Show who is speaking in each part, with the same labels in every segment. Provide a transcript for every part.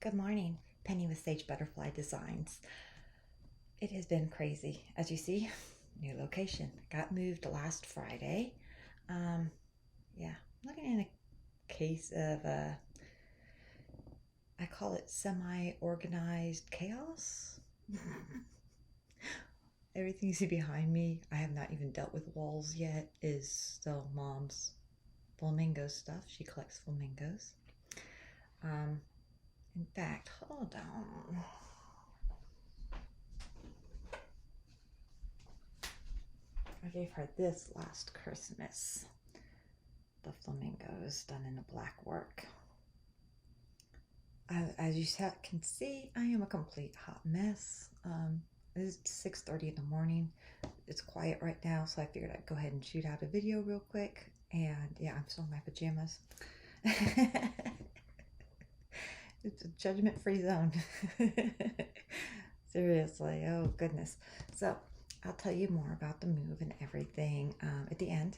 Speaker 1: Good morning, Penny with Sage Butterfly Designs. It has been crazy. As you see, new location. Got moved last Friday. Yeah, I'm looking in a case of, I call it semi-organized chaos. Everything you see behind me, I have not even dealt with walls yet, is still Mom's flamingo stuff. She collects flamingos. In fact, hold on. I gave her this last Christmas. The flamingos done in the black work. As you can see, I am a complete hot mess. It's 6:30 in the morning. It's quiet right now, so I figured I'd go ahead and shoot out a video real quick. And yeah, I'm still in my pajamas. It's a judgment-free zone. Seriously, oh goodness. So I'll tell you more about the move and everything at the end.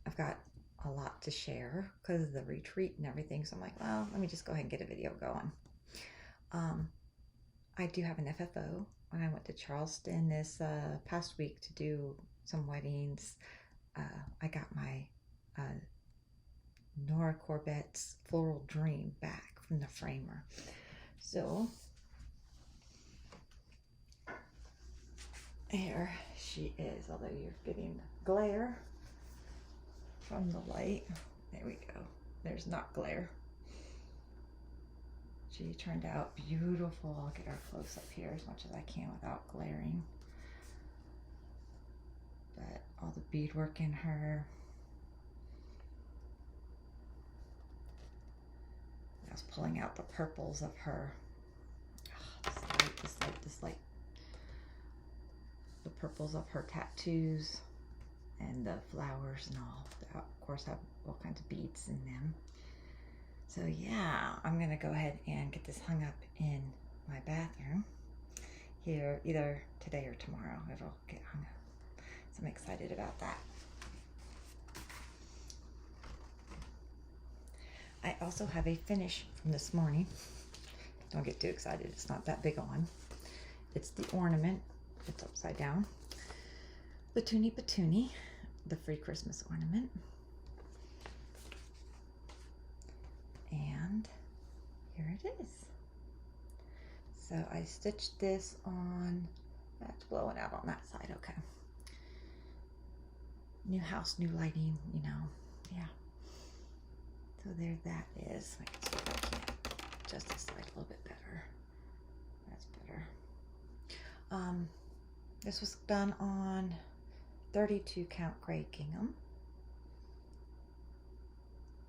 Speaker 1: I've got a lot to share because of the retreat and everything, so I'm like, well, let me just go ahead and get a video going. I do have an FFO. When I went to Charleston this past week to do some weddings, I got my Nora Corbett's Floral Dream back from the framer. So here she is, although you're getting glare from the light. There we go. There's not glare. She turned out beautiful. I'll get her close up here as much as I can without glaring. But all the beadwork in her. I was pulling out the purples of her. Oh, this light. The purples of her tattoos and the flowers and all. That, of course, have all kinds of beads in them. So yeah, I'm gonna go ahead and get this hung up in my bathroom here either today or tomorrow. It'll get hung up. So I'm excited about that. I also have a finish from this morning. Don't get too excited, it's not that big on. It's the Ornament. It's upside down. Putini Putini, the free Christmas ornament. And here it is. So I stitched this on, that's blowing out on that side, okay. New house, new lighting, you know, yeah. So there that is. I can see if I can adjust this light a little bit better. That's better. This was done on 32 count gray gingham.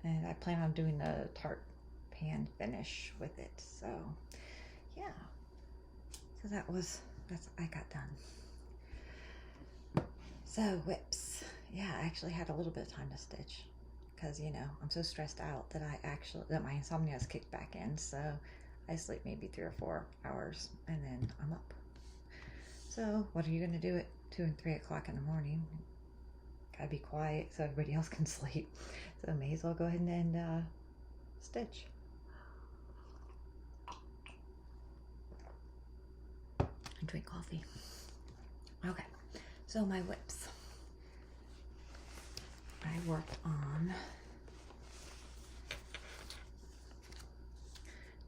Speaker 1: And I plan on doing the tart pan finish with it. So yeah. So that's I got done. So whips. Yeah, I actually had a little bit of time to stitch. Because, you know, I'm so stressed out that that my insomnia has kicked back in. So I sleep maybe 3 or 4 hours and then I'm up. So what are you going to do at 2 and 3 o'clock in the morning? Gotta be quiet so everybody else can sleep. So I may as well go ahead and stitch. And drink coffee. Okay, so my whips. I worked on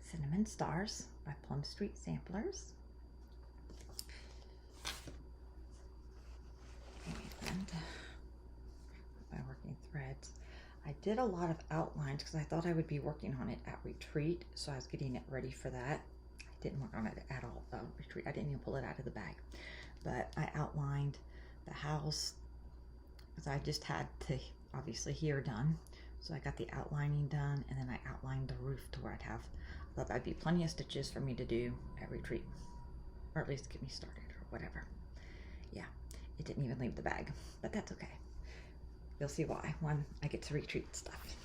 Speaker 1: Cinnamon Stars by Plum Street Samplers. And my working threads. I did a lot of outlines because I thought I would be working on it at retreat, so I was getting it ready for that. I didn't work on it at all retreat. I didn't even pull it out of the bag, but I outlined the house because I just had to obviously here done, so I got the outlining done, and then I outlined the roof to where I thought that'd be plenty of stitches for me to do at retreat, or at least get me started or whatever. Yeah, it didn't even leave the bag, but that's okay. You'll see why when I get to retreat stuff.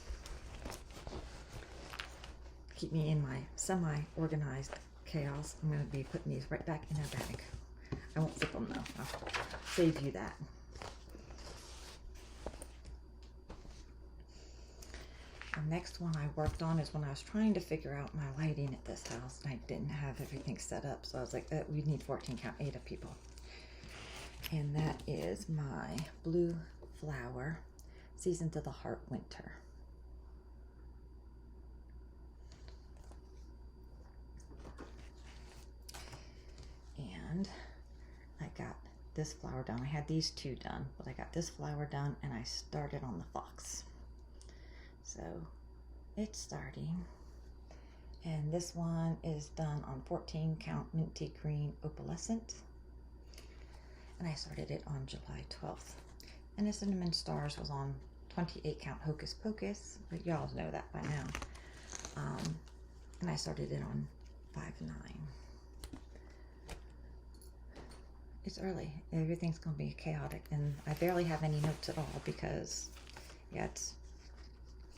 Speaker 1: Keep me in my semi-organized chaos. I'm going to be putting these right back in their bag. I won't flip them though. I'll save you that. next one I worked on is when I was trying to figure out my lighting at this house, and I didn't have everything set up. So I was like, we need 14 count, 8 of people. And that is my blue flower, Season to the Heart Winter. And I got this flower done. I had these 2 done, but I got this flower done and I started on the fox. So it's starting. And this one is done on 14 count minty green opalescent. And I started it on July 12th. And the cinnamon stars was on 28 count Hocus Pocus, but y'all know that by now. And I started it on 5/9. It's early. Everything's going to be chaotic, and I barely have any notes at all because, yeah, it's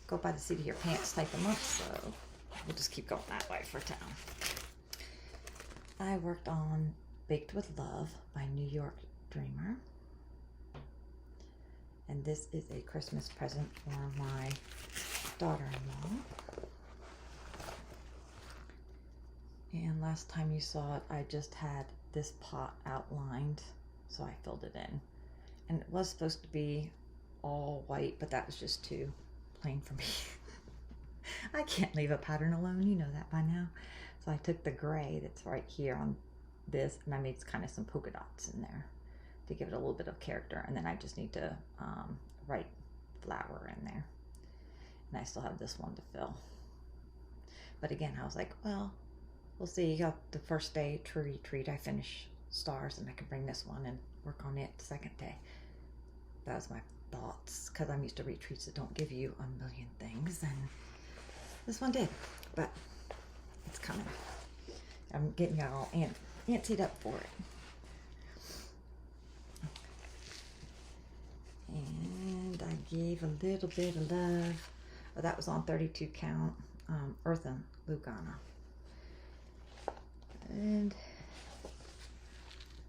Speaker 1: go by the seat of your pants type of month, so we'll just keep going that way for town. I worked on Baked with Love by New York Dreamer, and this is a Christmas present for my daughter-in-law. And last time you saw it, I just had this pot outlined, so I filled it in. And it was supposed to be all white, but that was just too plain for me. I can't leave a pattern alone, you know that by now. So I took the gray that's right here on this, and I made kind of some polka dots in there to give it a little bit of character. And then I just need to write flower in there. And I still have this one to fill. But again, I was like, well, we'll see. Got the first day tree retreat. I finish stars, and I can bring this one and work on it the second day. That was my thoughts, because I'm used to retreats that don't give you a million things, and this one did. But it's coming. I'm getting all antsied up for it. And I gave a little bit of love. Oh, that was on 32 count Earthen lugana. And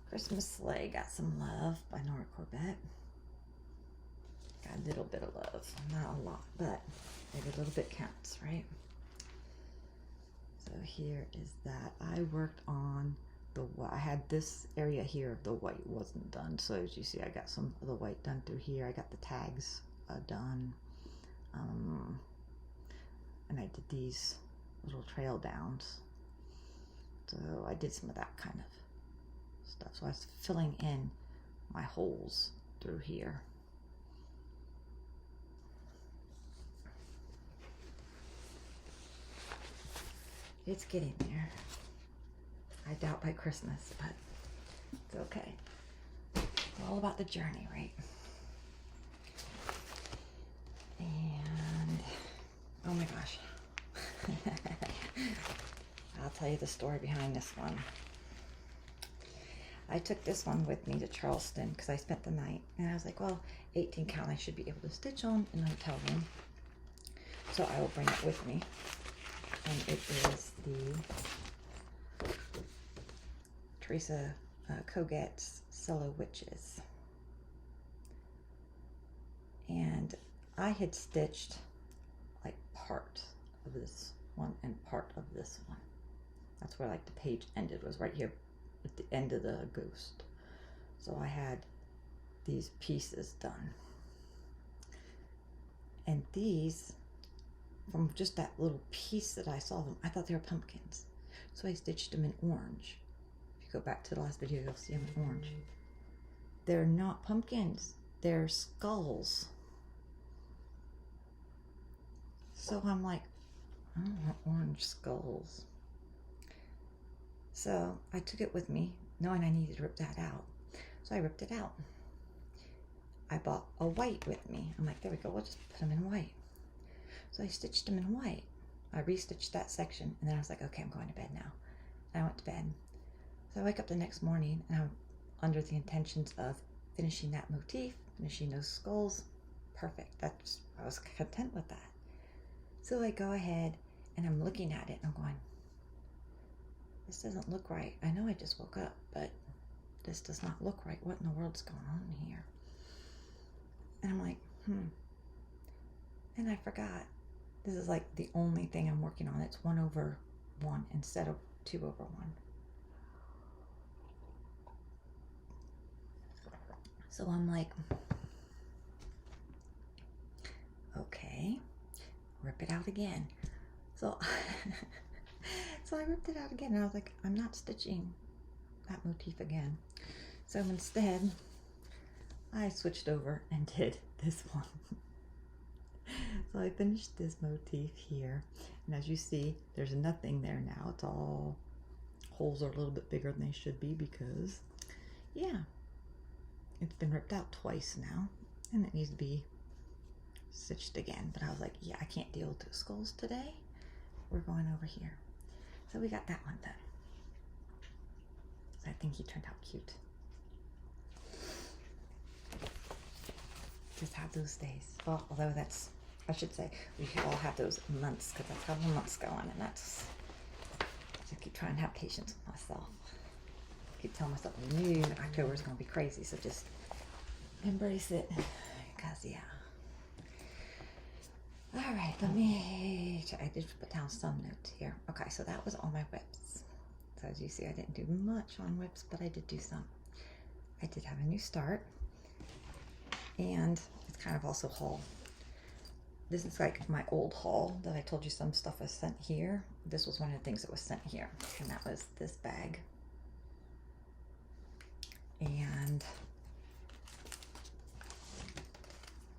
Speaker 1: Christmas Sleigh got some love by Nora Corbett. Got a little bit of love, not a lot, but every little bit counts, right? So here is that. I worked on the white. I had this area here of the white wasn't done, so as you see, I got some of the white done through here. I got the tags done, and I did these little trail downs. So I did some of that kind of stuff. So I was filling in my holes through here. It's getting there. I doubt by Christmas, but it's okay. It's all about the journey, right? And, oh my gosh. I'll tell you the story behind this one. I took this one with me to Charleston because I spent the night, and I was like, well, 18 count I should be able to stitch on in a hotel room, so I will bring it with me. And it is the Teresa Koget's Cello Witches. And I had stitched like part of this one and part of this one. That's where like the page ended, was right here at the end of the ghost. So I had these pieces done. And these, from just that little piece that I saw them, I thought they were pumpkins. So I stitched them in orange. If you go back to the last video, you'll see them in orange. They're not pumpkins, they're skulls. So I'm like, I don't want orange skulls. So I took it with me, knowing I needed to rip that out. So I ripped it out. I bought a white with me. I'm like, there we go, we'll just put them in white. So I stitched them in white. I restitched that section, and then I was like, okay, I'm going to bed now. And I went to bed. So I wake up the next morning, and I'm under the intentions of finishing that motif, finishing those skulls. Perfect. I was content with that. So I go ahead, and I'm looking at it, and I'm going, this doesn't look right. I know I just woke up, but this does not look right. What in the world's going on here? And I'm like, And I forgot This is like the only thing I'm working on. It's 1/1 instead of 2/1. So I'm like, okay, rip it out again. So, so I ripped it out again, and I was like, I'm not stitching that motif again. So instead, I switched over and did this one. So I finished this motif here, and as you see, there's nothing there now. It's all, holes are a little bit bigger than they should be because, yeah, it's been ripped out twice now, and it needs to be stitched again. But I was like, yeah, I can't deal with 2 skulls today. We're going over here. So we got that one done. So I think he turned out cute. Just have those days. Well, although that's, I should say, we all have those months, because that's how the months go on, and that's, I keep trying to have patience with myself. I keep telling myself, I knew October is going to be crazy, so just embrace it, because, yeah. All right, let me, I did put down some notes here. Okay, so that was all my whips. So as you see, I didn't do much on whips, but I did do some. I did have a new start, and it's kind of also haul. This is like my old haul that I told you some stuff was sent here. This was one of the things that was sent here, and that was this bag. And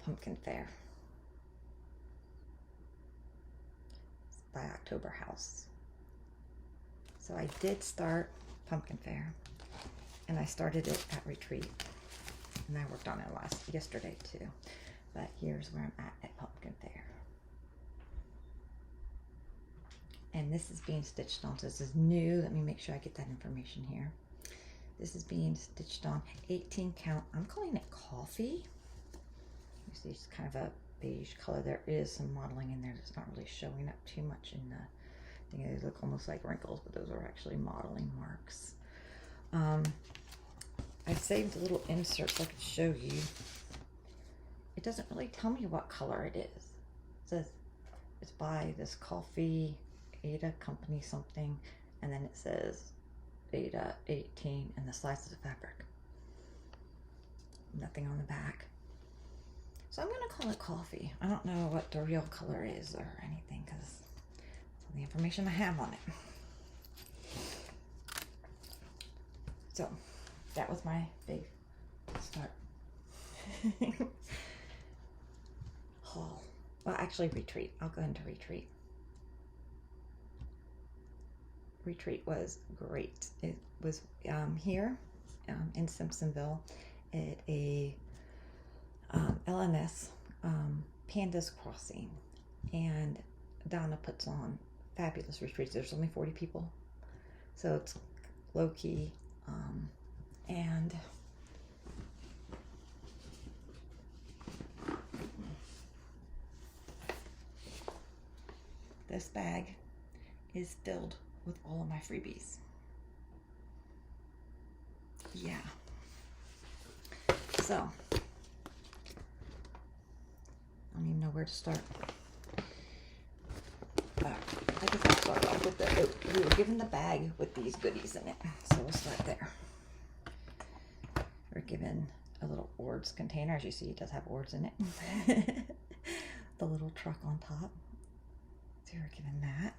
Speaker 1: pumpkin fair by October House. So I did start pumpkin fair, and I started it at retreat, and I worked on it yesterday too. But here's where I'm at pumpkin fair. And this is being stitched on. So this is new. Let me make sure I get that information here. This is being stitched on 18 count. I'm calling it coffee. You see it's kind of a beige color. There is some modeling in there that's not really showing up too much in the thing. They look almost like wrinkles, but those are actually modeling marks. I saved a little insert so I could show you. It doesn't really tell me what color it is. It says it's by this coffee Ada company something, and then it says Ada 18 and the slice of the fabric. Nothing on the back. So I'm gonna call it coffee. I don't know what the real color is or anything because that's all the information I have on it. So that was my big start. Haul. Well, actually retreat. I'll go into retreat. Retreat was great. It was here in Simpsonville at a LNS Pandas Crossing, and Donna puts on fabulous retreats. There's only 40 people, so it's low key, and this bag is filled with all of my freebies. Yeah. So, I don't even know where to start. I guess I'll start off with we were given the bag with these goodies in it. So we'll start there. We're given a little Ords container. As you see, it does have Ords in it. The little truck on top. So we're given that.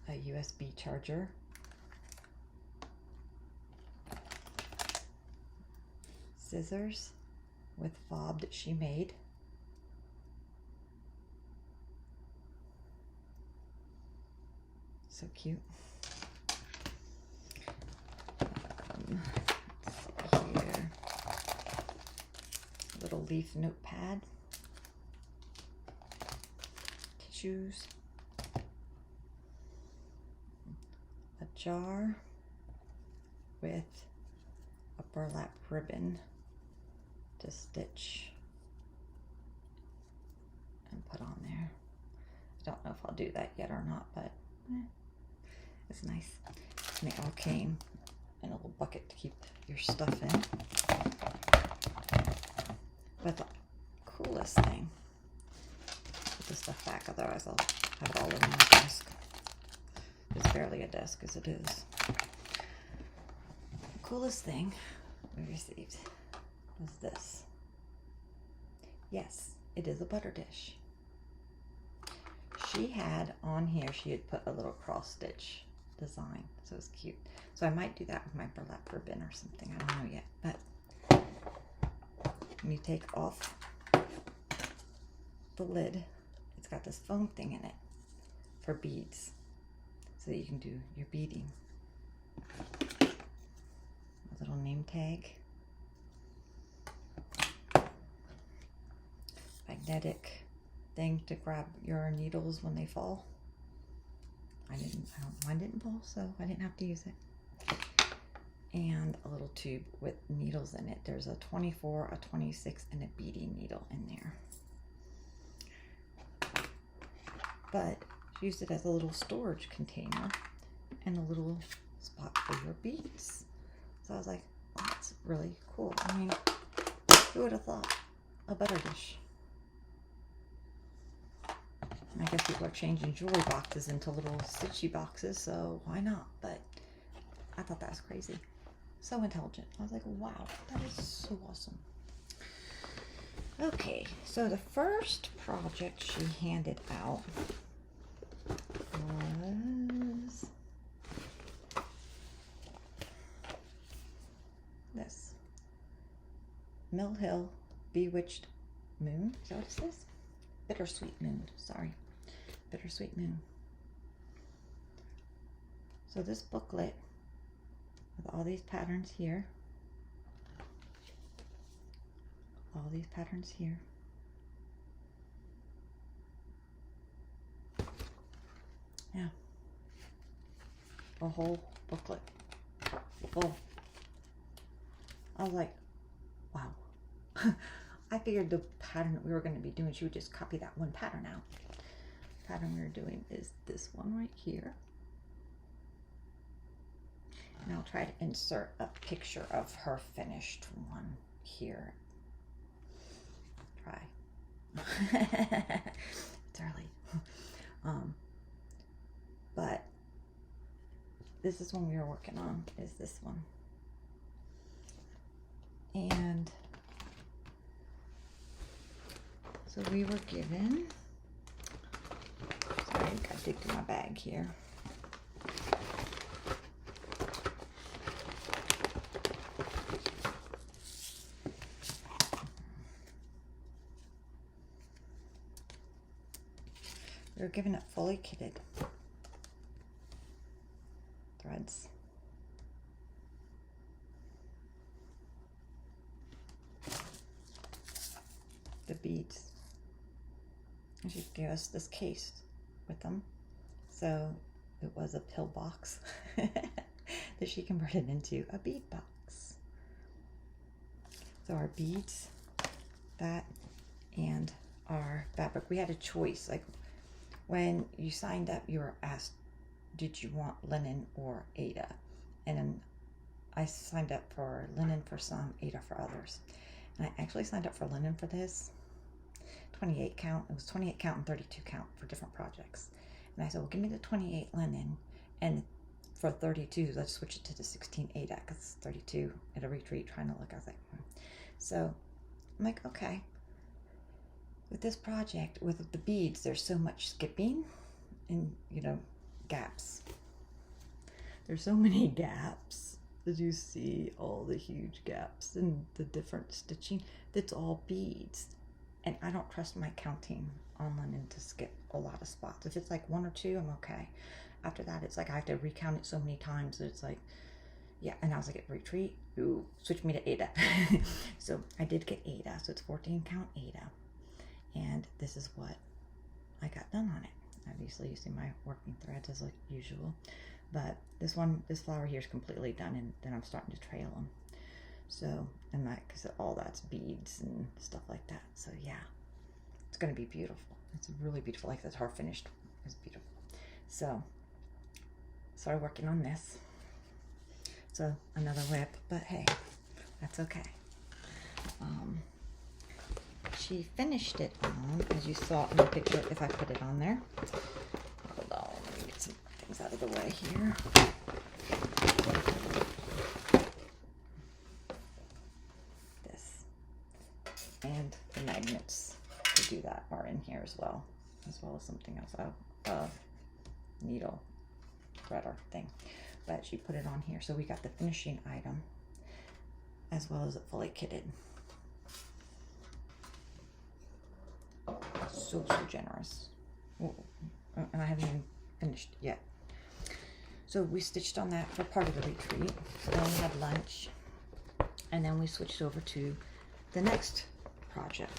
Speaker 1: A USB charger. Scissors with fob that she made. So cute. Let's see here. Little leaf notepad. Tissues. A jar with a burlap ribbon to stitch and put on there. I don't know if I'll do that yet or not, but it's nice. And they all came in a little bucket to keep your stuff in. But the coolest thing the stuff back, otherwise I'll have it all over my desk. It's barely a desk as it is. The coolest thing we received was this. Yes, it is a butter dish. She had on here, she had put a little cross stitch design, so it's cute. So I might do that with my burlap ribbon or something, I don't know yet. But when you take off the lid, it's got this foam thing in it for beads, so that you can do your beading. A little name tag. Magnetic thing to grab your needles when they fall. Mine didn't fall, so I didn't have to use it. And a little tube with needles in it. There's a 24, a 26, and a beading needle in there. But she used it as a little storage container and a little spot for your beads. So I was like, oh, that's really cool. I mean, who would have thought? A butter dish. I guess people are changing jewelry boxes into little stitchy boxes, so why not? But I thought that was crazy. So intelligent. I was like, wow, that is so awesome. Okay, so the first project she handed out was this. Mill Hill Bewitched Moon. Is that what it says? Bittersweet Moon, sorry. Bittersweet Moon. So this booklet with all these patterns here. All these patterns here. Yeah. A whole booklet. Full. I was like, wow. I figured the pattern that we were going to be doing, she would just copy that one pattern out. The pattern we were doing is this one right here. And I'll try to insert a picture of her finished one here. Try. It's early. But this is one we were working on, is this one. And so we were given, sorry, I gotta dig through my bag here. We were given it fully kitted. Threads. The beads. And she gave us this case with them. So it was a pill box that she converted into a bead box. So our beads, that, and our fabric. We had a choice. Like when you signed up, you were asked, did you want linen or Aida? And then I signed up for linen for some, Aida for others. And I actually signed up for linen for this. 28 count. It was 28 count and 32 count for different projects. And I said, well, give me the 28 linen, and for 32, let's switch it to the 16 Aida, because it's 32 at a retreat trying to look. I was like, So I'm like, okay. With this project, with the beads, there's so much skipping and, you know, gaps. There's so many gaps. As you see, all the huge gaps and the different stitching, that's all beads. And I don't trust my counting on linen to skip a lot of spots. If it's like 1 or 2, I'm okay. After that, it's like I have to recount it so many times that it's like, yeah. And I was like, at retreat, ooh, switch me to Aida. So I did get Aida. So it's 14 count Aida. And this is what I got done on it. Obviously using my working threads as like usual. But this one, this flower here is completely done, and then I'm starting to trail them. So, and that, because all that's beads and stuff like that. So yeah, it's going to be beautiful. It's really beautiful. Like that's her finished is beautiful. So, started working on this. So another whip, but hey, that's okay. she finished it on, as you saw in the picture, if I put it on there. Hold on, let me get some things out of the way here. This. And the magnets to do that are in here as well as something else. Needle threader thing. But she put it on here. So we got the finishing item as well as it fully kitted. So generous. Ooh, and I haven't even finished yet. So we stitched on that for part of the retreat. Then we had lunch. And then we switched over to the next project,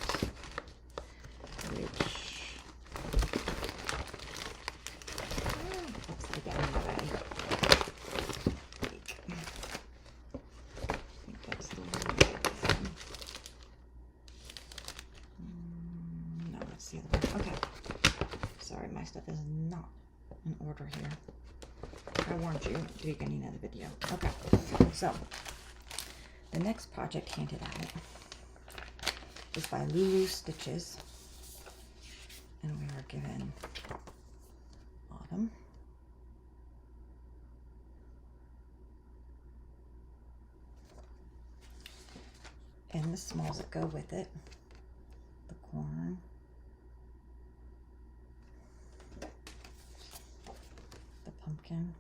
Speaker 1: which let's take it out of the way. I think that's the one. No, that's the other one. Okay. Sorry, my stuff is not in order here. I warned you at the beginning of the video. Okay, so the next project handed out is by Stitches, and we are given Autumn, and the smalls that go with it, the corn, the pumpkin,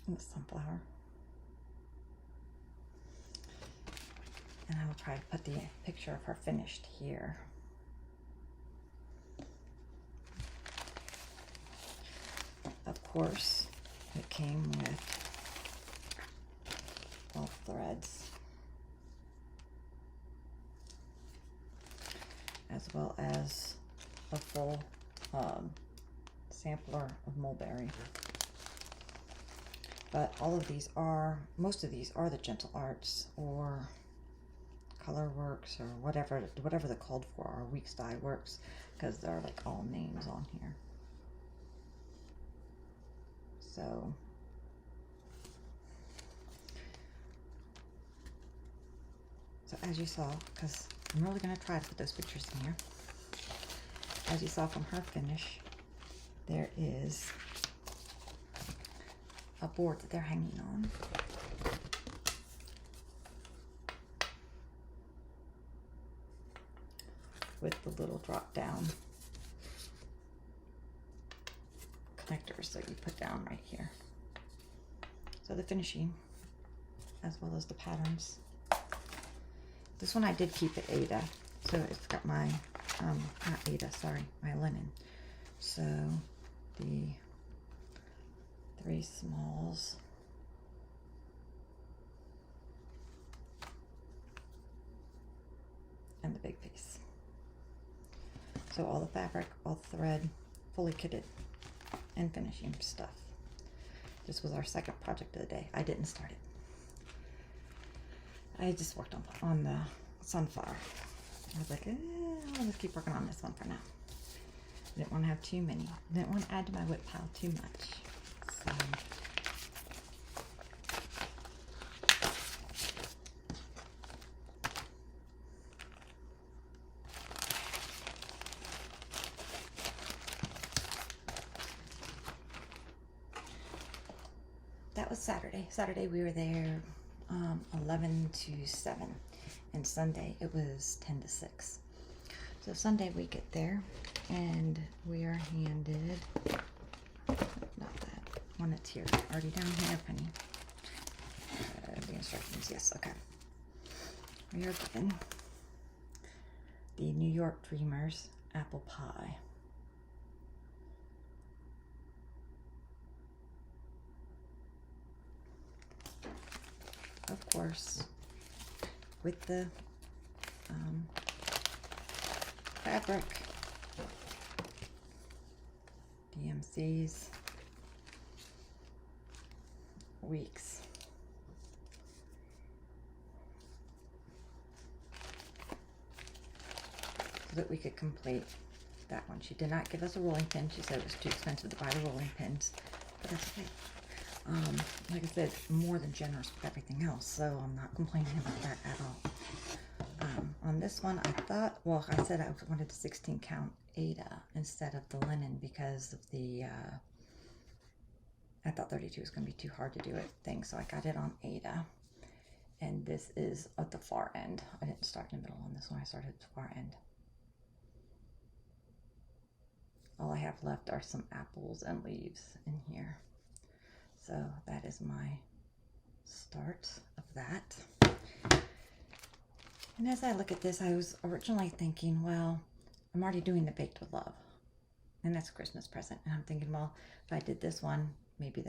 Speaker 1: and the sunflower. And I will try to put the picture of her finished here. Of course, it came with all threads, as well as a full sampler of mulberry. But all of these are, most of these are the Gentle Arts or Color Works or whatever they're called for, or Weeks Dye Works, because they're like all names on here. So as you saw, because I'm really going to try to put those pictures in here, as you saw from her finish, there is a board that they're hanging on. With the little drop down connectors that you put down right here. So the finishing, as well as the patterns. This one I did keep at Ada, so it's got my, not Ada, sorry, my linen. So the 3 smalls. And the big piece. So all the fabric, all the thread, fully kitted, and finishing stuff. This was our second project of the day. I didn't start it. I just worked on the sunflower. I was like, I'll just keep working on this one for now. I didn't want to have too many. I didn't want to add to my whip pile too much. So that was Saturday. Saturday we were there 11 to 7, and Sunday it was 10 to 6. So Sunday we get there and we are handed, not that one that's here, already down here, Penny. The instructions, yes, okay. We are given the New York Dreamers apple pie. Of course, with the fabric, DMC's, Weeks, so that we could complete that one. She did not give us a rolling pin. She said it was too expensive to buy the rolling pins, but that's okay. Like I said, more than generous with everything else, so I'm not complaining about that at all. On this one, I thought, well, I said I wanted a 16 count Ada instead of the linen because of the, I thought 32 was going to be too hard to do it thing, so I got it on Ada. And this is at the far end. I didn't start in the middle on this one, I started at the far end. All I have left are some apples and leaves in here. So that is my start of that. And as I look at this, I was originally thinking, well, I'm already doing the Baked with Love, and that's a Christmas present. And I'm thinking, well, if I did this one, maybe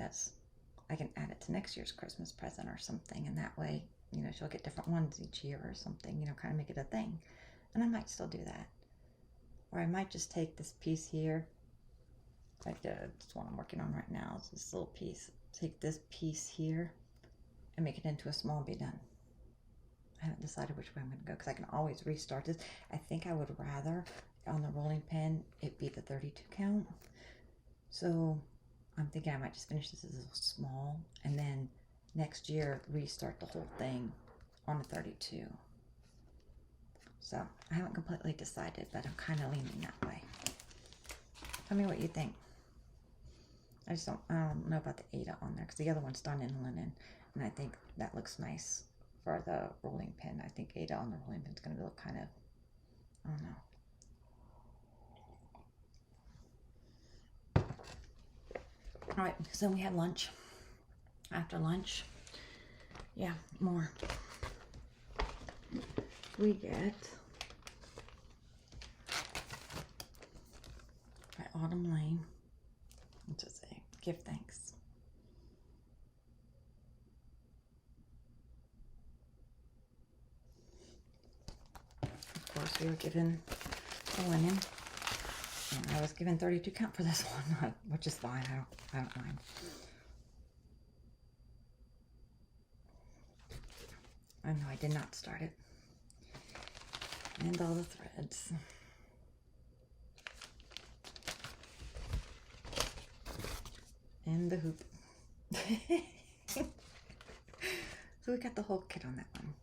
Speaker 1: I can add it to next year's Christmas present or something. And that way, you know, she'll get different ones each year or something, you know, kind of make it a thing. And I might still do that. Or I might just take this piece here, like this one I'm working on right now, it's this little piece. Take this piece here and make it into a small and be done. I haven't decided which way I'm going to go because I can always restart this. I think I would rather on the rolling pin it be the 32 count. So I'm thinking I might just finish this as a small and then next year restart the whole thing on a 32. So I haven't completely decided, but I'm kind of leaning that way. Tell me what you think. I don't know about the Ada on there because the other one's done in linen, and I think that looks nice for the rolling pin. I think Ada on the rolling pin is going to look kind of, I don't know. All right, so we had lunch. After lunch, yeah, more. We get by Autumn Lane. What's it say? Give thanks. Of course, we were given the linen, and I was given 32 count for this one, which is fine. I don't mind. Oh no, I did not start it. And all the threads. And the hoop. So we got the whole kit on that one.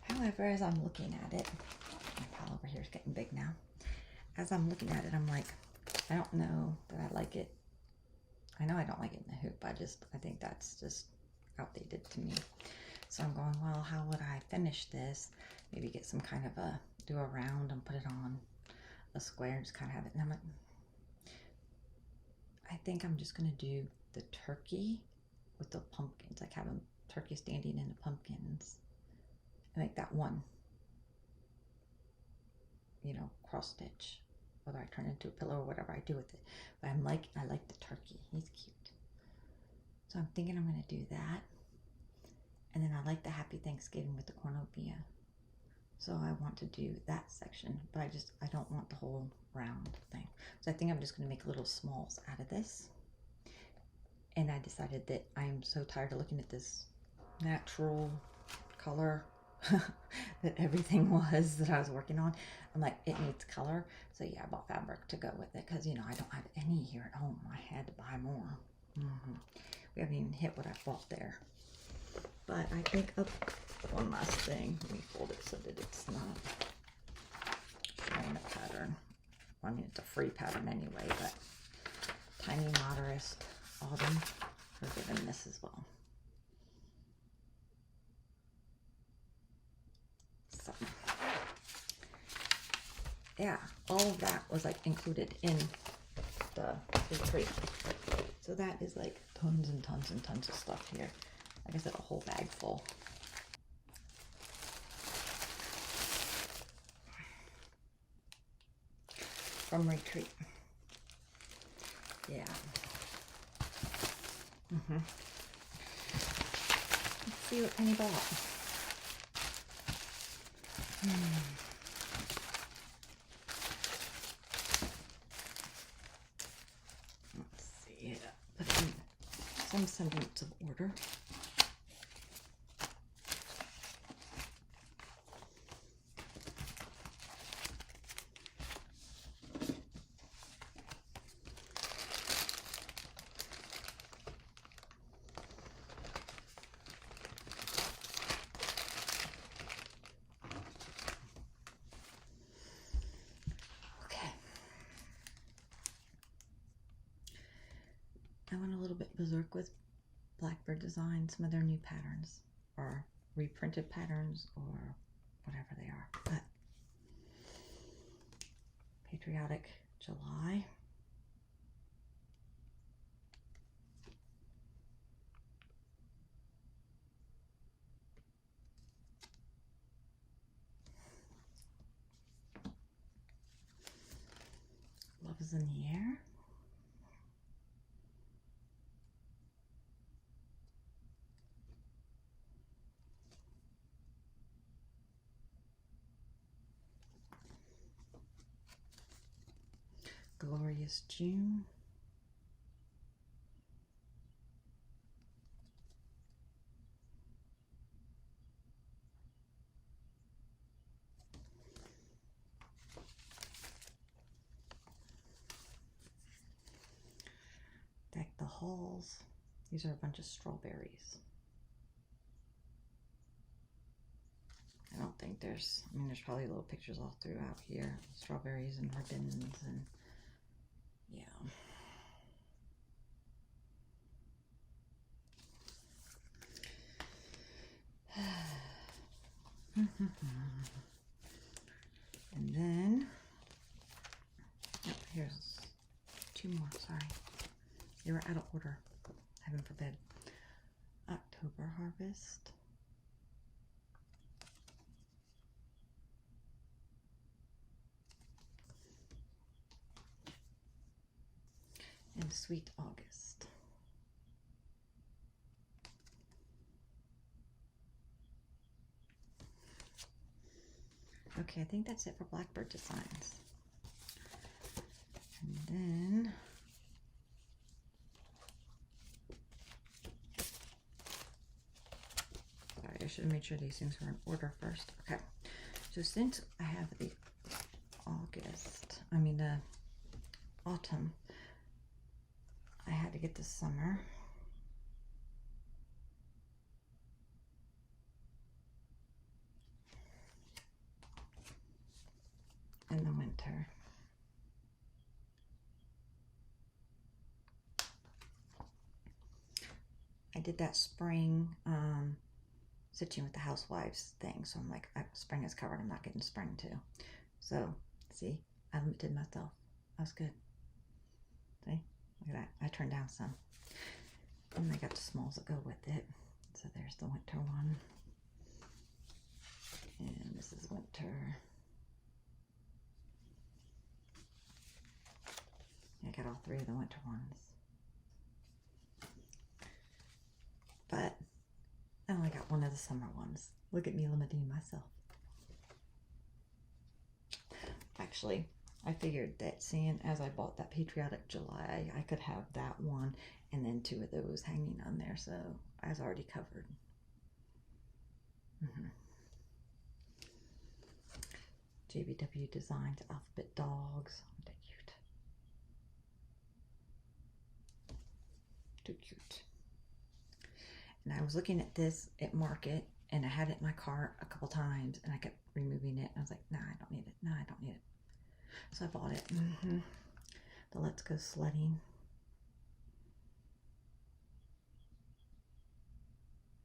Speaker 1: However, as I'm looking at it, my pile over here is getting big now. As I'm looking at it, I'm like, I don't know that I like it. I know I don't like it in the hoop. I think that's just outdated to me. So I'm going, well, how would I finish this? Maybe get some kind of do a round and put it on a square and just kind of have it. And I'm like, I think I'm just going to do the turkey with the pumpkins, like have a turkey standing in the pumpkins. And make that one, you know, cross stitch. Whether I turn it into a pillow or whatever I do with it. But I like the turkey. He's cute. So I'm thinking I'm going to do that. And then I like the Happy Thanksgiving with the cornobia. So I want to do that section, but I don't want the whole round thing. So I think I'm just going to make little smalls out of this. And I decided that I'm so tired of looking at this natural color that everything was that I was working on. I'm like, it needs color. So yeah, I bought fabric to go with it because, you know, I don't have any here at home. I had to buy more. We haven't even hit what I bought there. But I think of one last thing. Let me fold it so that it's not showing a pattern. Well, I mean, it's a free pattern anyway, but Tiny Modernist Autumn. We're given this as well. So, yeah, all of that was like included in the retreat. So that is like tons and tons and tons of stuff here. Like I said, a whole bag full. From retreat. Yeah. Let's see what Penny bought. Let's see. Put in some semblance of order. I went a little bit berserk with Blackbird Design, some of their new patterns, or reprinted patterns, or whatever they are. But Patriotic July. Love is in the air. Glorious June. Deck the halls. These are a bunch of strawberries. I don't think there's, I mean, there's probably little pictures all throughout here. Strawberries and ribbons and yeah. And then, oh, here's two more, sorry. They were out of order, heaven forbid. October Harvest. And Sweet August. Okay, I think that's it for Blackbird Designs. And then sorry, I should have made sure these things were in order first. Okay, so since I have the autumn, I had to get the summer. And the winter. I did that spring stitching with the housewives thing, so I'm like, spring is covered, I'm not getting spring too. So see, I limited myself. That was good. See, look at that. I turned down some, and I got the smalls that go with it. So there's the winter one, and this is winter. I got all three of the winter ones. But I only got one of the summer ones. Look at me limiting myself. Actually, I figured that seeing as I bought that Patriotic July, I could have that one and then two of those hanging on there. So I was already covered. JBW Designs Alphabet Dogs. Aren't they cute? Too cute. And I was looking at this at Market, and I had it in my cart a couple times, and I kept removing it. I was like, nah, I don't need it. Nah, I don't need it. So I bought it. The Let's Go Sledding.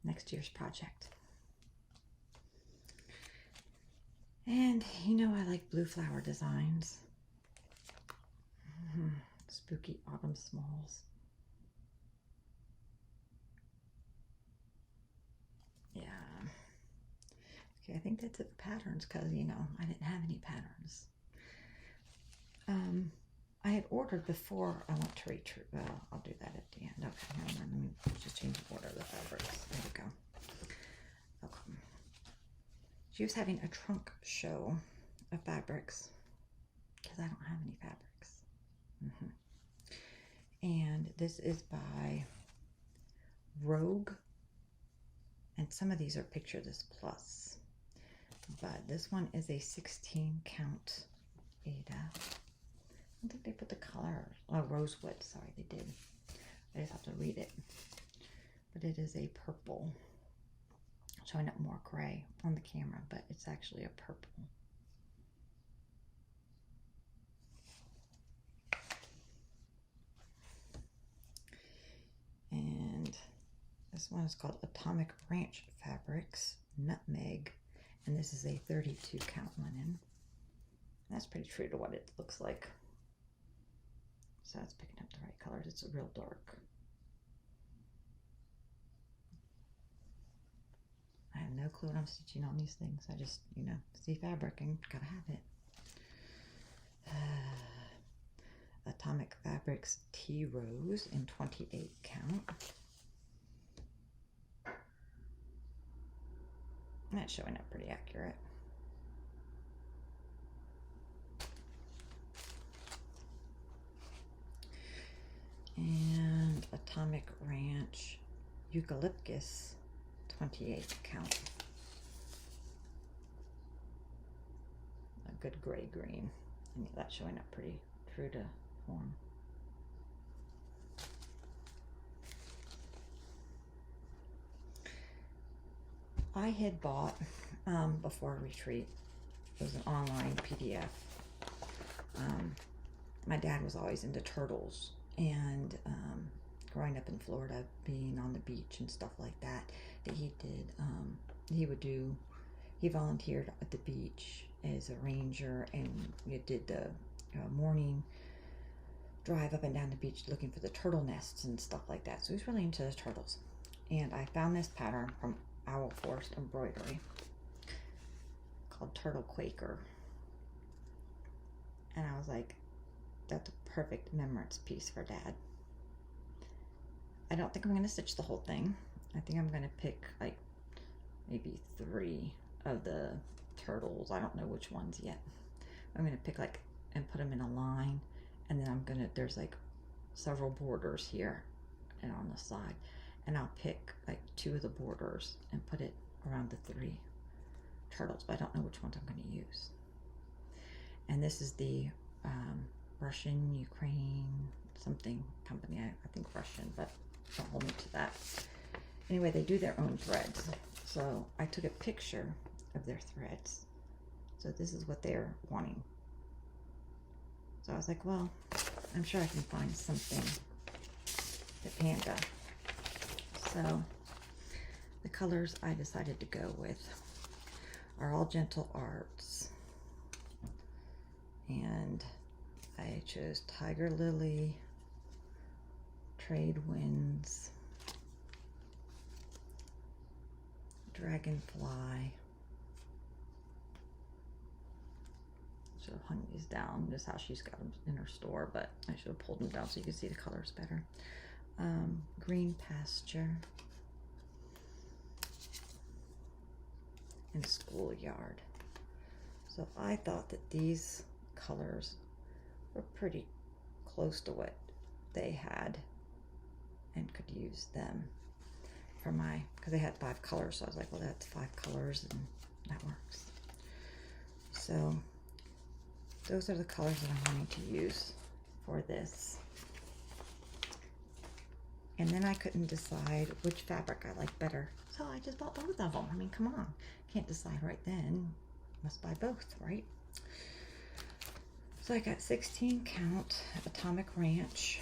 Speaker 1: Next year's project. And you know I like blue flower designs. Spooky Autumn Smalls. Yeah. Okay, I think that's it for patterns, because, you know, I didn't have any patterns. I had ordered before I went to retreat. Well, I'll do that at the end. Okay, never mind. Let me just change the order of the fabrics. There we go. Okay. She was having a trunk show of fabrics, because I don't have any fabrics. And this is by Rogue. And some of these are pictured as plus. But this one is a 16 count Ada. I don't think they put the color. Oh, rosewood. Sorry, they did. I just have to read it. But it is a purple. Showing up more gray on the camera, but it's actually a purple. This one is called Atomic Ranch Fabrics Nutmeg, and this is a 32 count linen. That's pretty true to what it looks like. So it's picking up the right colors. It's real dark. I have no clue what I'm stitching on these things. I just, you know, see fabric and gotta have it. Atomic Fabrics Tea Rose in 28 count. That's showing up pretty accurate. And Atomic Ranch Eucalyptus 28 count. A good gray green. I mean, that's showing up pretty true to form. I had bought, before retreat, it was an online PDF. My dad was always into turtles, and growing up in Florida, being on the beach and stuff like that, he did, he volunteered at the beach as a ranger, and he did the morning drive up and down the beach looking for the turtle nests and stuff like that. So he's really into the turtles. And I found this pattern from Owl Forest Embroidery called Turtle Quaker. And I was like, that's a perfect remembrance piece for Dad. I don't think I'm going to stitch the whole thing. I think I'm going to pick like maybe 3 of the turtles. I don't know which ones yet. I'm going to pick like and put them in a line, and then I'm going to, there's like several borders here and on the side, and I'll pick like 2 of the borders and put it around the 3 turtles, but I don't know which ones I'm going to use. And this is the Russian, Ukraine, something company. I think Russian, but don't hold me to that. Anyway, they do their own threads. So I took a picture of their threads. So this is what they're wanting. So I was like, well, I'm sure I can find something at Panda. So the colors I decided to go with are all Gentle Arts. And I chose Tiger Lily, Trade Winds, Dragonfly. Should have hung these down. This is how she's got them in her store, but I should have pulled them down so you can see the colors better. Green Pasture and Schoolyard. So I thought that these colors were pretty close to what they had and could use them for my, because they had 5 colors, so I was like, well, that's 5 colors and that works. So those are the colors that I'm wanting to use for this. And then I couldn't decide which fabric I like better, so I just bought both of them. I mean, come on, can't decide right then, must buy both, right? So I got 16 count Atomic Ranch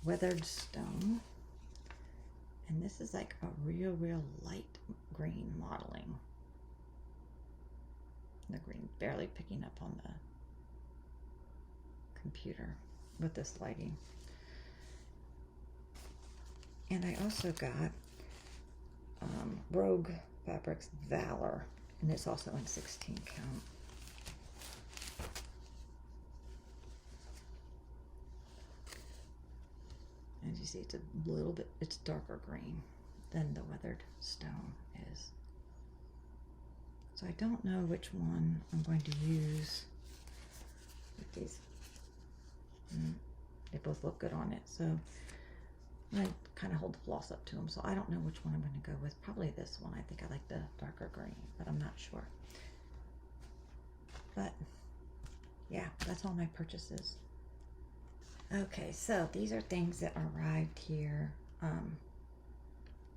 Speaker 1: Weathered Stone, and this is like a real light green modeling. The green barely picking up on the computer with this lighting. And I also got Rogue Fabrics Valor, and it's also in 16 count. As you see, it's a little bit, it's darker green than the Weathered Stone is. So I don't know which one I'm going to use with these. They both look good on it, so I kind of hold the floss up to them, so I don't know which one I'm going to go with. Probably this one. I think I like the darker green, but I'm not sure. But yeah, that's all my purchases. Okay, so these are things that arrived here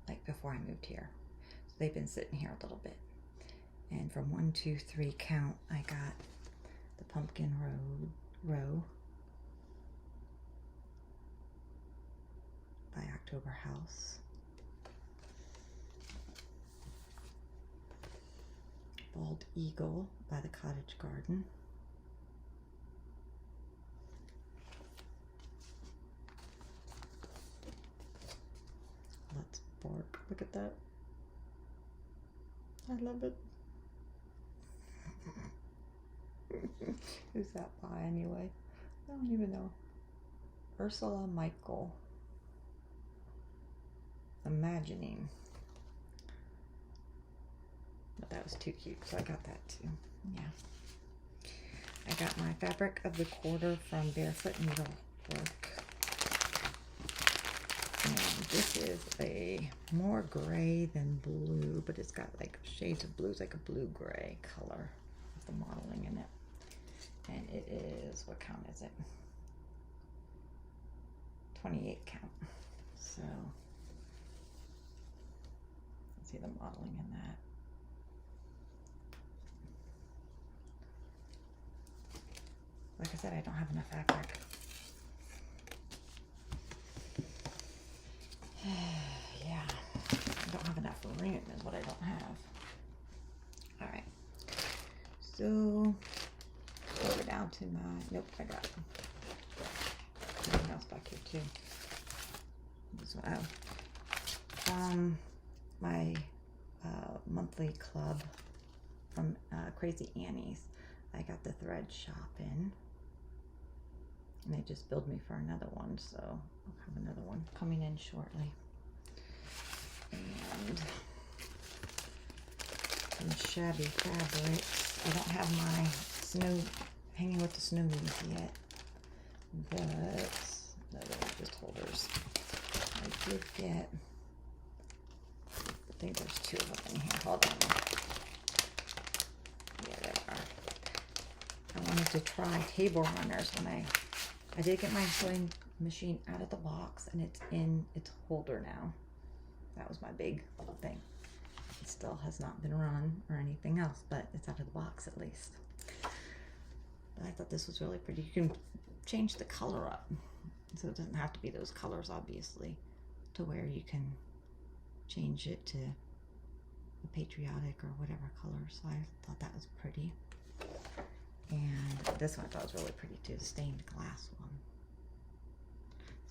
Speaker 1: like before I moved here. So they've been sitting here a little bit. And from 1, 2, 3 count, I got the Pumpkin Row by October House. Bald Eagle by the Cottage Garden. Let's bark. Look at that. I love it. Who's that by anyway? I don't even know. Ursula Michael. Imagining. But that was too cute, so I got that too. Yeah. I got my fabric of the quarter from Barefoot Needlework. And this is a more gray than blue, but it's got like shades of blue. It's like a blue-gray color with the modeling in it. And it is, what count is it? 28 count. So, let's see the modeling in that. Like I said, I don't have enough fabric. Yeah, I don't have enough room is what I don't have. All right, so over down to my, nope, I got something else back here too. This one, my monthly club from Crazy Annie's. I got the thread shop in. And they just billed me for another one, so I'll have another one coming in shortly. And some shabby fabrics. I don't have my snow hanging with the snow leaves yet, but no, they're just holders. I did get, I think there's two of them in here. Hold on. Yeah, there are. I wanted to try table runners when I did get my sewing machine out of the box, and it's in its holder now. That was my big thing. It still has not been run or anything else, but it's out of the box at least. But I thought this was really pretty. You can change the color up, so it doesn't have to be those colors, obviously, to where you can change it to a patriotic or whatever color. So I thought that was pretty. And this one I thought was really pretty too, the stained glass one.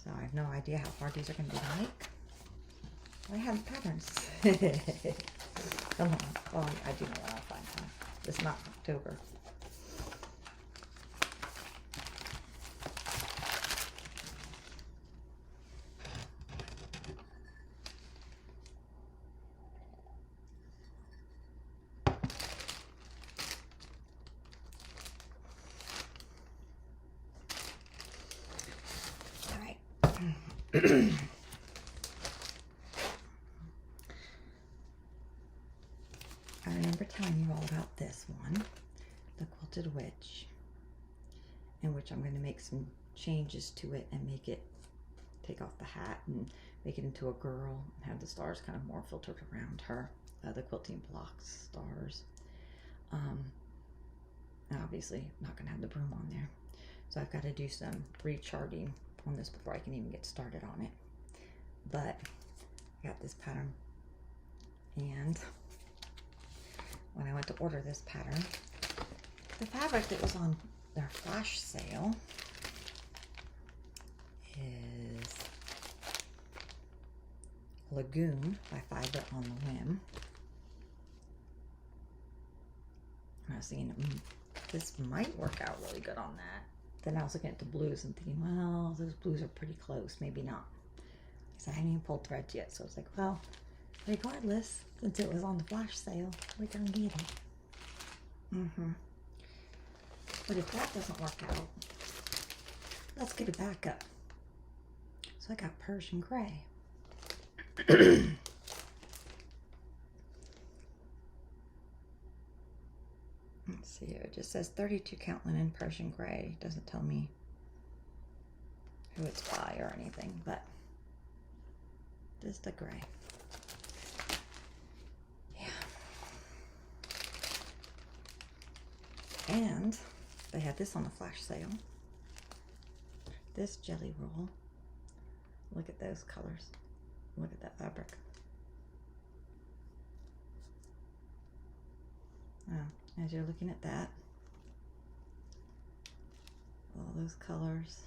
Speaker 1: So I have no idea how hard these are going to be to make. I have patterns. Come on. Oh, I do know what I'll find time. It's not October. I remember telling you all about this one, the Quilted Witch, in which I'm going to make some changes to it and make it, take off the hat and make it into a girl and have the stars kind of more filtered around her, the quilting blocks stars. Obviously not going to have the broom on there, so I've got to do some recharting on this before I can even get started on it. But I got this pattern, and when I went to order this pattern, the fabric that was on their flash sale is Lagoon by Fiber on the Whim. And I was thinking, this might work out really good on that. Then I was looking at the blues and thinking, well, those blues are pretty close, maybe not. I hadn't even pulled threads yet, so I was like, well, regardless, since it was on the flash sale, we're gonna get it. But if that doesn't work out, let's get it back up. So I got Persian Gray. Let's see here. It just says 32 count linen Persian Gray. It doesn't tell me who it's by or anything, but just a gray. Yeah. And they had this on the flash sale. This jelly roll. Look at those colors. Look at that fabric. As you're looking at that, all those colors.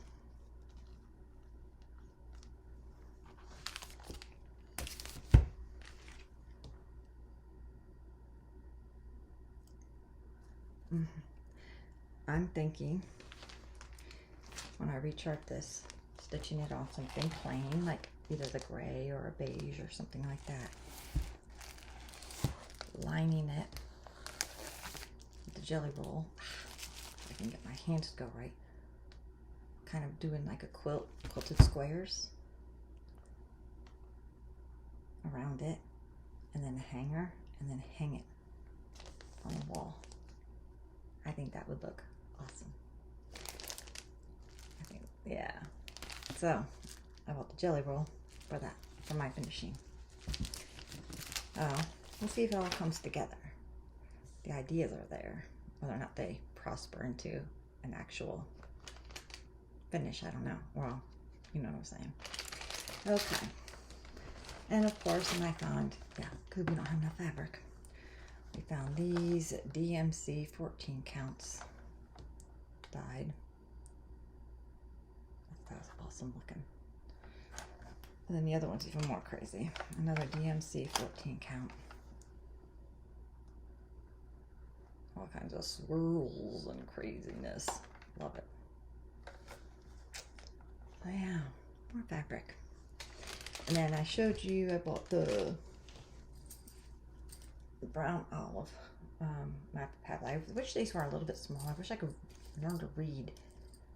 Speaker 1: I'm thinking when I rechart this, stitching it on something plain, like either the gray or a beige or something like that. Lining it with the jelly roll. If I can get my hands to go right. Kind of doing like a quilted squares around it, and then a hanger, and then hang it on the wall. I think that would look awesome. I think, yeah. So I bought the jelly roll for that, for my finishing. We'll see if it all comes together. The ideas are there. Whether or not they prosper into an actual finish, I don't know. Well, you know what I'm saying. Okay. And of course, when I found, yeah, because we don't have enough fabric, we found these DMC 14 counts dyed. That was awesome looking. And then the other one's even more crazy. Another DMC 14 count. All kinds of swirls and craziness. Love it. So yeah, more fabric. And then I showed you, I bought the brown olive map pad. I wish these were a little bit small. I wish I could learn to read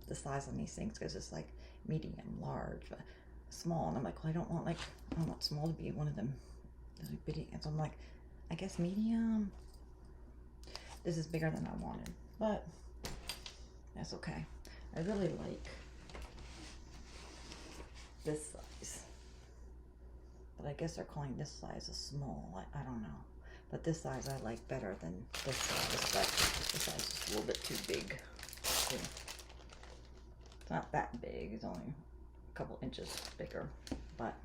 Speaker 1: the size on these things, because it's like medium, large, small. And I'm like, well, I want small to be one of them. Really bitty. And so I'm like, I guess medium. This is bigger than I wanted, but that's okay. I really like this size, but I guess they're calling this size a small. I don't know, but this size I like better than this size, but this size is a little bit too big. It's not that big, it's only a couple inches bigger, but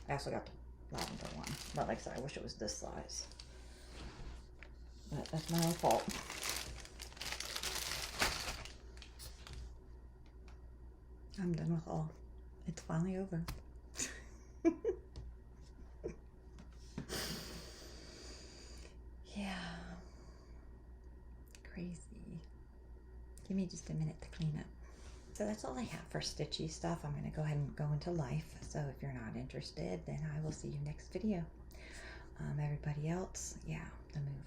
Speaker 1: I also got the lavender one. But like I said, I wish it was this size, but that's my own fault. I'm done with all. It's finally over. Yeah. Crazy. Give me just a minute to clean up. So that's all I have for stitchy stuff. I'm going to go ahead and go into life. So if you're not interested, then I will see you next video. Everybody else, yeah, the move.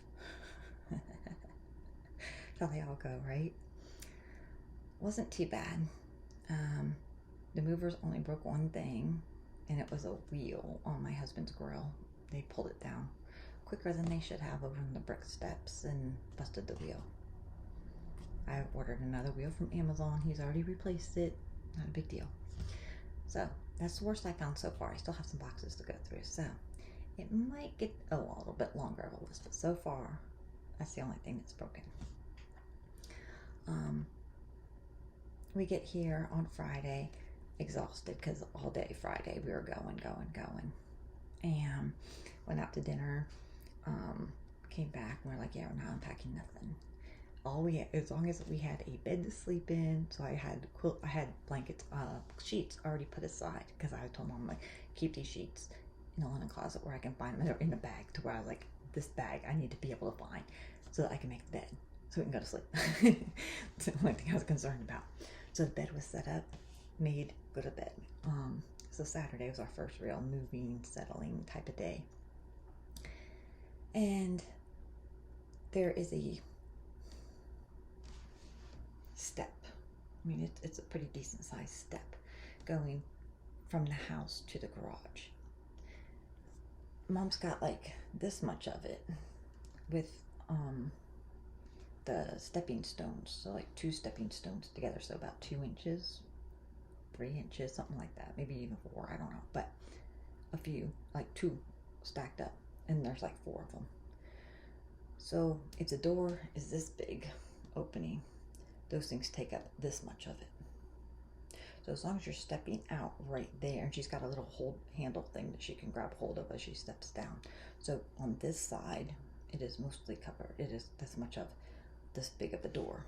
Speaker 1: That's how they all go, right? Wasn't too bad. The movers only broke one thing, and it was a wheel on my husband's grill. They pulled it down quicker than they should have over on the brick steps and busted the wheel. I ordered another wheel from Amazon. He's already replaced it. Not a big deal. So that's the worst I found so far. I still have some boxes to go through, so it might get a little bit longer of a list, but so far that's the only thing that's broken. We get here on Friday exhausted, because all day Friday we were going, and went out to dinner. Came back and we're like, yeah, we're not unpacking nothing. As long as we had a bed to sleep in, so I had blankets, sheets already put aside, because I told Mom, like, keep these sheets in the linen closet where I can find them. They're in a bag, to where I was like, this bag I need to be able to find so that I can make the bed so we can go to sleep. That's the only thing I was concerned about. So the bed was set up, made, go to bed. So Saturday was our first real moving, settling type of day. And there is a step. I mean, it's a pretty decent sized step going from the house to the garage. Mom's got like this much of it with the stepping stones, so like 2 stepping stones together, so about 2 inches, 3 inches, something like that, maybe even 4, I don't know, but a few, like 2 stacked up, and there's like 4 of them. So if the door is this big opening, those things take up this much of it. So as long as you're stepping out right there, and she's got a little handle thing that she can grab hold of as she steps down. So on this side, it is mostly covered. It is this much of this big of a door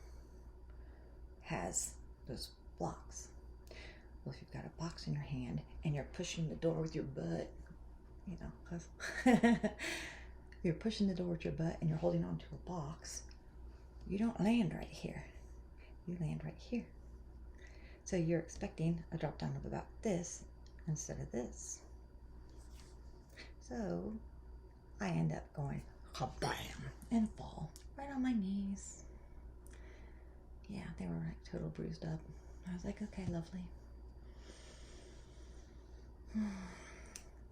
Speaker 1: has those blocks. Well, if you've got a box in your hand and you're pushing the door with your butt, you know, because you're pushing the door with your butt and you're holding onto a box, you don't land right here. You land right here. So you're expecting a drop down of about this instead of this. So I end up going kabam and fall right on my knees. Yeah, they were like total bruised up. I was like, okay, lovely.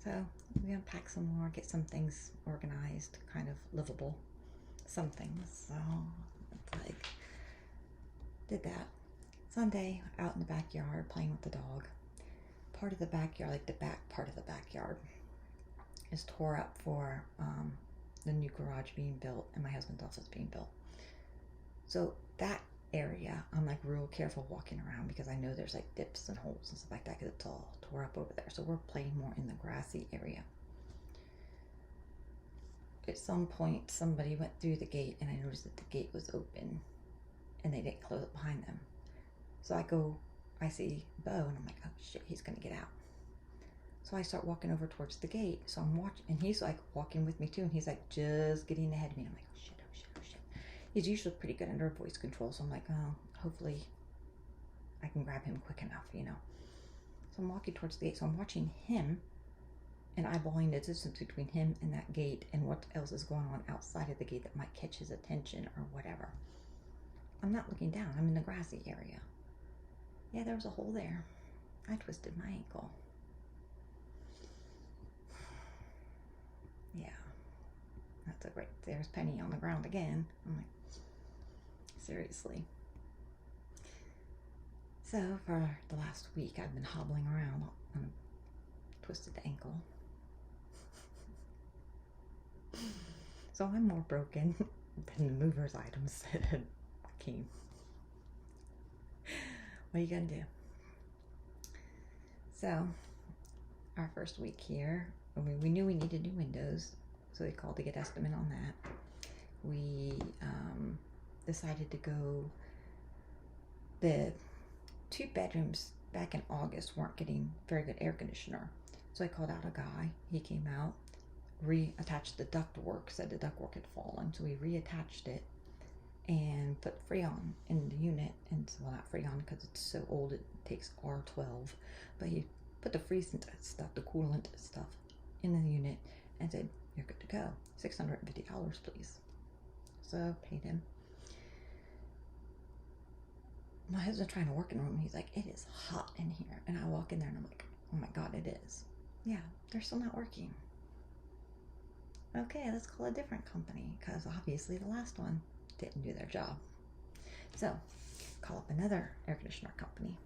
Speaker 1: So we're gonna pack some more, get some things organized, kind of livable. Some things. So it's like, did that. Sunday, out in the backyard playing with the dog. Part of the backyard, like the back part of the backyard, is tore up for the new garage being built and my husband's office being built. So that area, I'm like real careful walking around because I know there's like dips and holes and stuff like that because it's all tore up over there. So we're playing more in the grassy area. At some point, somebody went through the gate and I noticed that the gate was open and they didn't close it behind them. So I see Bo and I'm like, oh shit, he's gonna get out. So I start walking over towards the gate. So I'm watching, and he's like walking with me too, and he's like just getting ahead of me. And I'm like, oh shit, oh shit, oh shit. He's usually pretty good under voice control, so I'm like, oh, hopefully I can grab him quick enough, you know. So I'm walking towards the gate. So I'm watching him and eyeballing the distance between him and that gate and what else is going on outside of the gate that might catch his attention or whatever. I'm not looking down. I'm in the grassy area. Yeah, there was a hole there. I twisted my ankle. Yeah, that's a great. There's Penny on the ground again. I'm like, seriously. So for the last week, I've been hobbling around on a twisted ankle. So I'm more broken than the movers items said came. What are you gonna do? So our first week here, we knew we needed new windows, so we called to get estimate on that. We decided to go. The 2 bedrooms back in August weren't getting very good air conditioner, so I called out a guy. He came out, reattached the ductwork, said the ductwork had fallen, so we reattached it and put Freon in the unit. And well, not Freon because it's so old, it takes R12, but he put the freezing stuff, the coolant stuff in the unit and said, you're good to go. $650 please. So paid him. My husband's trying to work in the room. He's like, it is hot in here. And I walk in there and I'm like, oh my God, it is. Yeah, they're still not working. Okay, let's call a different company because obviously the last one didn't do their job. So call up another air conditioner company.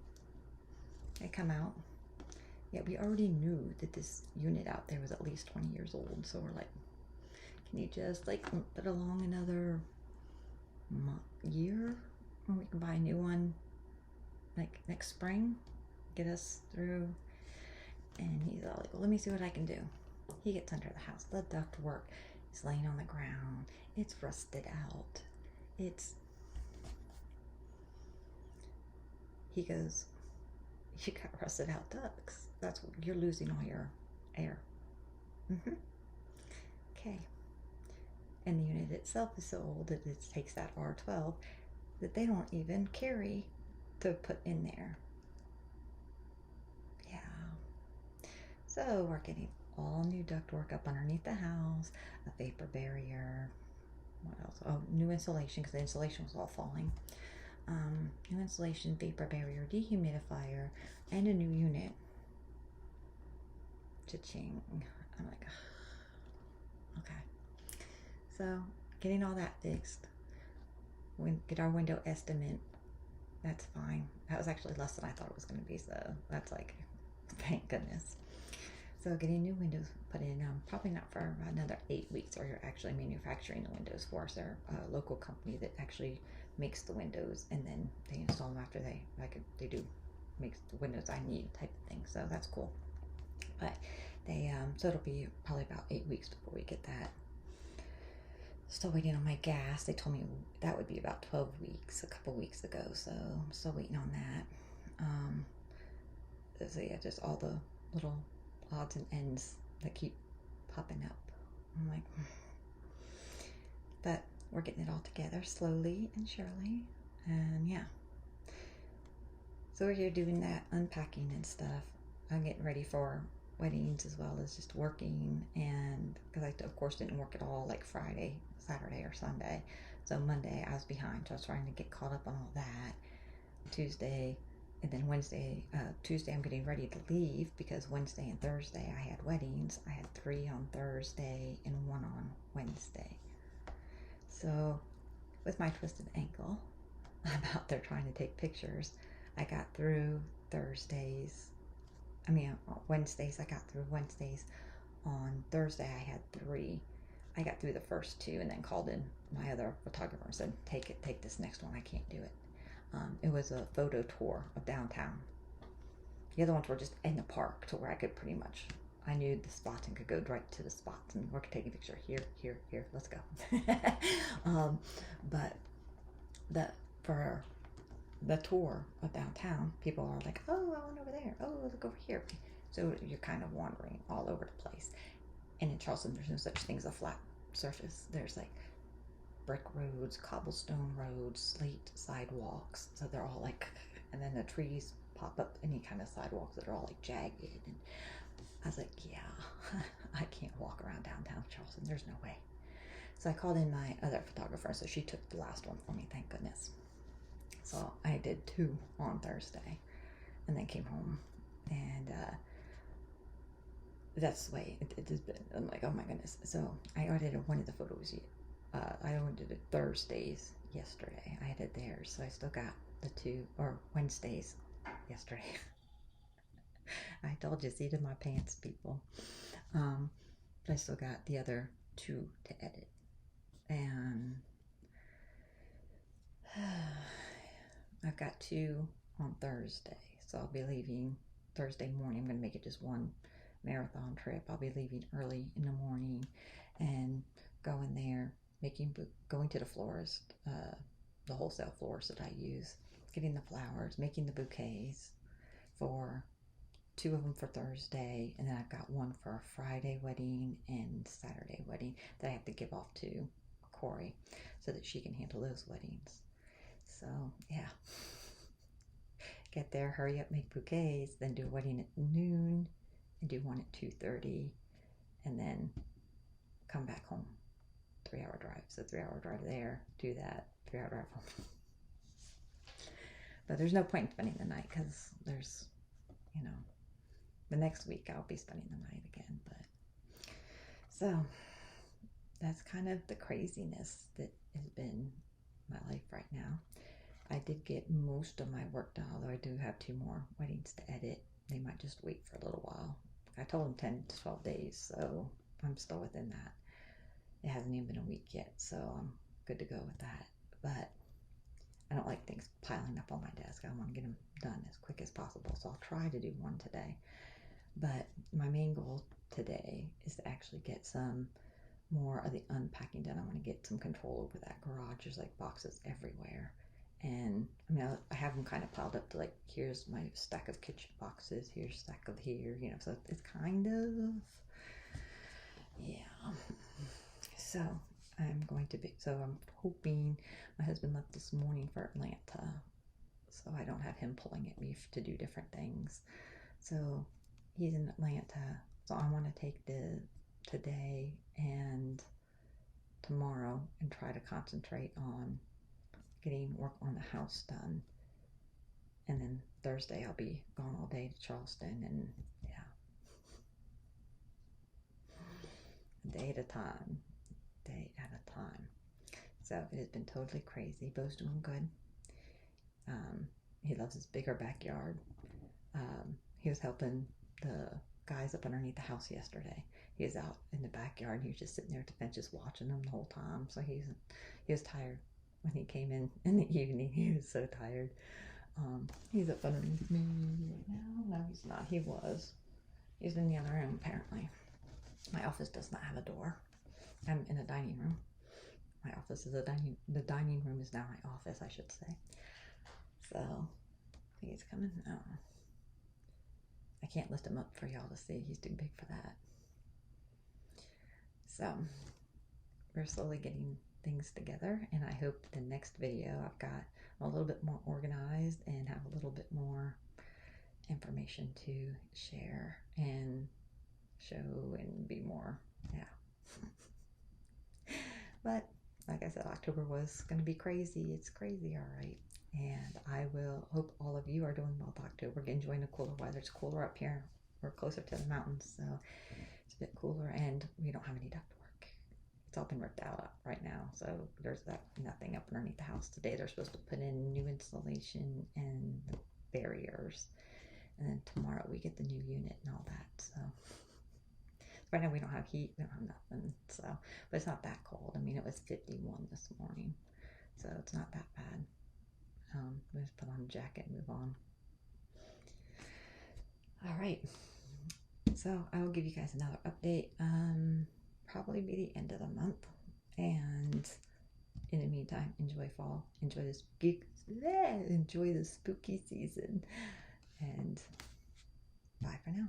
Speaker 1: They come out. Yeah, we already knew that this unit out there was at least 20 years old. So we're like, can you just like put along another year? And we can buy a new one like next spring, get us through. And he's all like, well, let me see what I can do. He gets under the house, the duct work. He's laying on the ground. It's rusted out. He goes, you got rusted out ducts. That's what you're losing all your air. Okay. And the unit itself is so old that it takes that R12 that they don't even carry to put in there. Yeah. So we're getting all new ductwork up underneath the house, a vapor barrier. What else? Oh, new insulation because the insulation was all falling. New insulation, vapor barrier, dehumidifier, and a new unit. Cha-ching. I'm like, okay. So getting all that fixed. We get our window estimate. That's fine. That was actually less than I thought it was going to be, so that's like, thank goodness. So getting new windows put in, probably not for another 8 weeks, or you're actually manufacturing the windows for us. They're a local company that actually makes the windows, and then they install them after they do makes the windows I need type of thing. So that's cool. But they so it'll be probably about 8 weeks before we get that. Still waiting on my gas. They told me that would be about 12 weeks, a couple weeks ago, so I'm still waiting on that. So yeah, just all the little odds and ends that keep popping up. I'm like, but we're getting it all together slowly and surely, and yeah. So we're here doing that unpacking and stuff. I'm getting ready for weddings as well as just working, and because I of course didn't work at all like Friday, Saturday, or Sunday. So Monday I was behind, so I was trying to get caught up on all that. Tuesday, and then Wednesday, Tuesday I'm getting ready to leave because Wednesday and Thursday I had weddings. I had 3 on Thursday and 1 on Wednesday. So with my twisted ankle, I'm out there trying to take pictures. I got through Wednesdays. I got through Wednesdays. On Thursday I had 3. I got through the first 2 and then called in my other photographer and said, take this next one, I can't do it. It was a photo tour of downtown. The other ones were just in the park to where I could pretty much, I knew the spots and could go right to the spots and we could take a picture here, let's go. But for the tour of downtown, people are like, oh, I went over there, oh, look over here. So you're kind of wandering all over the place. And in Charleston, there's no such thing as a flat surface. There's like brick roads, cobblestone roads, slate sidewalks. So they're all like, and then the trees pop up any kind of sidewalks that are all like jagged. And I was like, yeah, I can't walk around downtown Charleston. There's no way. So I called in my other photographer. So she took the last one for me, thank goodness. So I did 2 on Thursday and then came home. And that's the way it has been. I'm like, oh my goodness. So I edited one of the photos. I only did it Thursdays yesterday. I edited theirs, so I still got the 2, or Wednesdays yesterday. I told you, seat in my pants, people. But I still got the other 2 to edit. And I've got 2 on Thursday, so I'll be leaving Thursday morning. I'm going to make it just one marathon trip. I'll be leaving early in the morning and going there, going to the florist, the wholesale florist that I use, getting the flowers, making the bouquets for 2 of them for Thursday, and then I've got 1 for a Friday wedding and Saturday wedding that I have to give off to Corey so that she can handle those weddings. So yeah, get there, hurry up, make bouquets, then do a wedding at noon and do one at 2:30, and then come back home. 3-hour drive. So 3-hour drive there, do that, 3-hour drive home. But there's no point in spending the night because there's, the next week I'll be spending the night again. But so that's kind of the craziness that has been my life right now. I did get most of my work done, although I do have 2 more weddings to edit. They might just wait for a little while. I told them 10 to 12 days, so I'm still within that. It hasn't even been a week yet, so I'm good to go with that. But I don't like things piling up on my desk. I want to get them done as quick as possible, so I'll try to do one today. But my main goal today is to actually get some more of the unpacking done. I want to get some control over that garage. There's like boxes everywhere. And I have them kind of piled up to like, here's my stack of kitchen boxes, here's a stack of here, so it's kind of, yeah. So I'm hoping, my husband left this morning for Atlanta, so I don't have him pulling at me to do different things. So he's in Atlanta, so I want to take today and tomorrow and try to concentrate on getting work on the house done. And then Thursday I'll be gone all day to Charleston, and yeah. A day at a time. So it has been totally crazy. Bo's doing good. He loves his bigger backyard. He was helping the guys up underneath the house yesterday. He was out in the backyard. He was just sitting there at the benches watching them the whole time. So he was tired when he came in the evening. He was so tired. He's up underneath me right now. No, he's not. He was. He's in the other room, apparently. My office does not have a door. I'm in the dining room. my office is the dining room is now my office, I should say. So I think he's coming now. I can't lift him up for y'all to see. He's too big for that. So we're slowly getting things together, and I hope the next video I've got a little bit more organized and have a little bit more information to share and show and be more, yeah. But like I said, October was going to be crazy. It's crazy, all right. And I will hope all of you are doing well with October, enjoying the cooler weather. It's cooler up here. We're closer to the mountains, so it's a bit cooler, and we don't have any ductwork. It's all been ripped out right now, so there's nothing up underneath the house today. They're supposed to put in new insulation and barriers, and then tomorrow we get the new unit and all that. So right now we don't have heat, we don't have nothing. So, but it's not that cold. I mean, it was 51 this morning, so it's not that bad. We just put on a jacket and move on. All right, so I will give you guys another update. Probably be the end of the month, and in the meantime, enjoy fall, enjoy the spooky season, and bye for now.